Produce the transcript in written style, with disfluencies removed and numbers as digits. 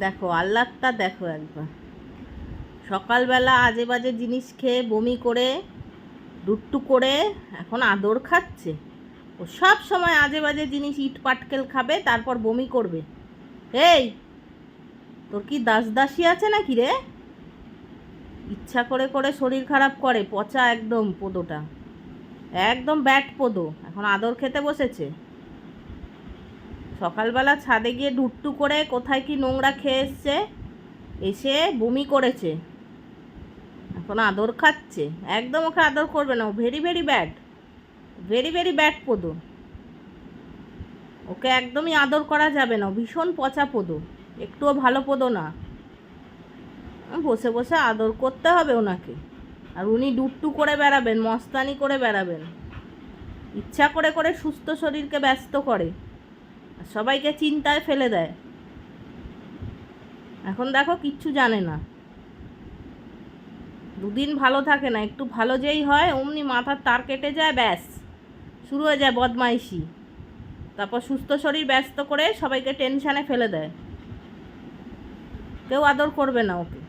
দেখো আহ্লাদটা দেখো একবার। সকালবেলা আজে বাজে জিনিস খেয়ে বমি করে দুট্টু করে এখন আদর খাচ্ছে। ও সব সময় আজে বাজে জিনিস ইট পাটকেল খাবে, তারপর বমি করবে। এই, তোর কি দাসী আছে নাকি রে? ইচ্ছা করে করে শরীর খারাপ করে, পচা একদম পোদোটা, একদম ব্যাট পোদো, এখন আদর খেতে বসেছে। সকালবেলা ছাদে গিয়ে দুট্টু করে কোথায় কি নোংরা খেয়ে এসছে, এসে বমি করেছে, এখন আদর খাচ্ছে। একদম ওকে আদর করবে না, ও very very bad, very very bad পোদো। ওকে একদমই আদর করা যাবে না, ভীষণ পচা পোদো, একটুও ভালো পোদো না। বসে বসে আদর করতে হবে ওনাকে, আর উনি দুট্টু করে বেড়াবেন, মস্তানি করে বেড়াবেন, ইচ্ছা করে করে সুস্থ শরীরকে ব্যস্ত করে, আর সবাইকে চিন্তায় ফেলে দেয়। এখন দেখো কিচ্ছু জানে না, দুদিন ভালো থাকে না, একটু ভালো যেই হয় অমনি মাথার তার কেটে যায়, ব্যাস শুরু হয়ে যায় বদমাইশি। তারপর সুস্থ শরীর ব্যস্ত করে সবাইকে টেনশানে ফেলে দেয়, কেউ আদর করবে না ওকে।